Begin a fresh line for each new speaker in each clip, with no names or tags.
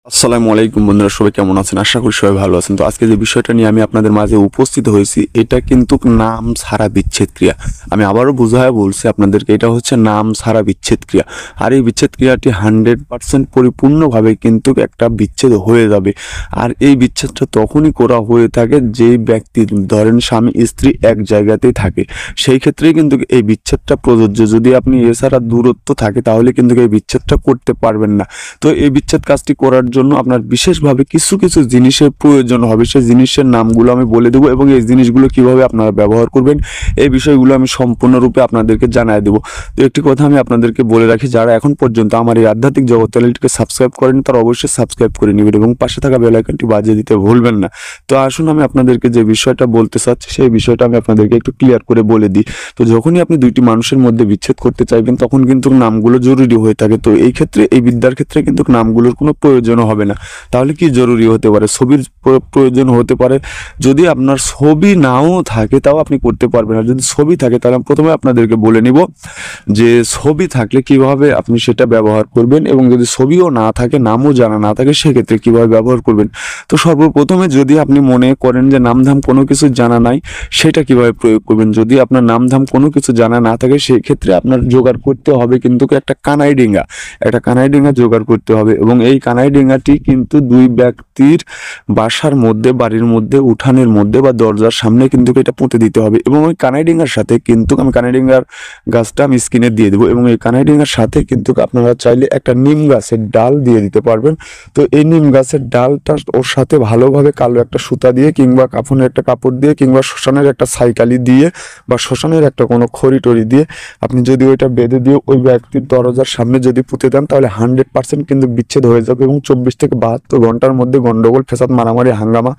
আসসালামু আলাইকুম বন্ধুরা, সবাই কেমন আছেন? আশা করি সবাই ভালো আছেন। তো আজকে যে বিষয়টা নিয়ে আমি আপনাদের মাঝে উপস্থিত হয়েছি, এটা কিন্তু নাম ছাড়া বিচ্ছেদ ক্রিয়া। আমি আবারও বুঝায় বলছি আপনাদেরকে, এটা হচ্ছে নাম ছাড়া বিচ্ছেদ ক্রিয়া। আর এই বিচ্ছেদ ক্রিয়াটি 100% পরিপূর্ণভাবে কিন্তু একটা বিচ্ছেদ হয়ে যাবে। আর এই বিচ্ছেদটা তখনই করা হয়ে থাকে যে ব্যক্তি, ধরেন স্বামী স্ত্রী এক জায়গাতেই থাকে, সেই ক্ষেত্রেই কিন্তু এই বিচ্ছেদটা প্রযোজ্য। যদি আপনি এছাড়া দূরত্ব থাকে তাহলে কিন্তু এই বিচ্ছেদটা করতে পারবেন না। তো এই বিচ্ছেদ কাজটি করার জন্য আপনার বিশেষভাবে কিছু কিছু জিনিসের প্রয়োজন হবে। সেই জিনিসের নামগুলো আমি বলে দেবো এবং এই জিনিসগুলো কিভাবে আপনারা ব্যবহার করবেন এই বিষয়গুলো আমি সম্পূর্ণরূপে আপনাদেরকে জানিয়ে দেবো। তো একটি কথা আমি আপনাদেরকে বলে রাখি, যারা এখন পর্যন্ত আমার এই আধ্যাত্মিক জগৎ চ্যানেলটিকে সাবস্ক্রাইব করেন তারা অবশ্যই সাবস্ক্রাইব করে নেবেন এবং পাশে থাকা বেল আইকনটি বাজিয়ে দিতে ভুলবেন না। তো আসুন আমি আপনাদেরকে যে বিষয়টা বলতে চাচ্ছি সেই বিষয়টা আমি আপনাদেরকে একটু ক্লিয়ার করে বলে দিই। তো যখনই আপনি দুইটি মানুষের মধ্যে বিচ্ছেদ করতে চাইবেন তখন কিন্তু নামগুলো জরুরি হয়ে থাকে। তো এই ক্ষেত্রে, এই বিদ্যার ক্ষেত্রে কিন্তু নামগুলোর কোনো প্রয়োজন হবে না। তাহলে কি জরুরি হতে পারে? ছবির প্রয়োজন হতে পারে। যদি আপনার ছবি নাও থাকে তাও আপনি করতে পারবেন। আর যদি ছবি থাকে তাহলে আমি প্রথমে আপনাদেরকে বলে নিব যে ছবি থাকলে কিভাবে আপনি সেটা ব্যবহার করবেন, এবং যদি ছবিও না থাকে, নামও জানা না থাকে, সেক্ষেত্রে কিভাবে ব্যবহার করবেন। তো সর্বপ্রথমে যদি আপনি মনে করেন যে নামধাম কোনো কিছু জানা নাই, সেটা কিভাবে প্রয়োগ করবেন। যদি আপনার নামধাম কোনো কিছু জানা না থাকে সেই ক্ষেত্রে আপনার জোগাড় করতে হবে কিন্তু একটা কানাই ডিঙ্গা, একটা কানাই ডিঙ্গা জোগাড় করতে হবে। এবং এই কানাই ডিঙ্গাটি কিন্তু দুই ব্যক্তির বাসার মধ্যে, বাড়ির মধ্যে, উঠানের মধ্যে বা দরজার সামনে কিন্তু এটা পুঁতে দিতে হবে। এবং ওই কানাই ডিঙ্গার সাথে কিন্তু আমি কানাই ডিঙ্গার গাছটা আমি স্ক্রিনে দিয়ে দেবো, এবং এই কানাই ডিঙ্গার সাথে কিন্তু আপনারা চাইলে একটা নিম গাছের ডাল দিয়ে দিতে পারবেন। তো এই নিম গাছের ডালটা ওর সাথে ভালোভাবে কালো একটা সুতা দিয়ে কিংবা কাফনের একটা কাপড় দিয়ে কিংবা শ্মশানের একটা ছাইকালি দিয়ে বা শ্মশানের একটা কোনো খড়ি টড়ি দিয়ে আপনি যদি ওইটা বেঁধে দিয়ে ওই ব্যক্তির দরজার সামনে যদি পুঁতে দেন তাহলে 100% কিন্তু বিচ্ছেদ হয়ে যাবে এবং 24 থেকে 72 ঘন্টার মধ্যে গন্ডগোল, ফেসাদ, মারামারি, হাঙ্গামা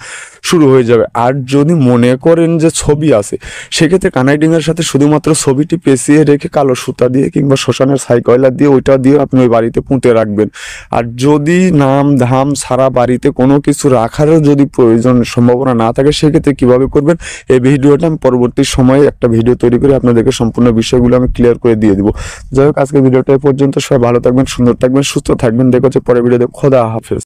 শুরু হয়ে যাবে। আর যদি মনে করেন যে ছবি আছে, সেক্ষেত্রে কানাই ডিঙ্গার সাথে শুধুমাত্র ছবিটি পেঁচিয়ে রেখে কালো সুতা দিয়ে কিংবা শ্মশানের ছাইকয়লা দিয়ে ওইটা দিয়ে আপনি ওই বাড়িতে পুঁতে রাখবেন। আর যদি নাম ধাম ছাড়া বাড়িতে কোনো কিছু রাখারও যদি প্রয়োজন সম্ভাবনা না থাকে, সেক্ষেত্রে কিভাবে করবেন এই ভিডিওটা আমি পরবর্তী সময়ে একটা ভিডিও তৈরি করে আপনাদেরকে সম্পূর্ণ বিষয়গুলো আমি ক্লিয়ার করে দিয়ে দিব। যাই হোক, আজকে ভিডিওটা এ পর্যন্ত। সবাই ভালো থাকবেন, সুন্দর থাকবেন, সুস্থ থাকবেন। দেখা হচ্ছে পরের ভিডিওতে। খোদা হাফেজ।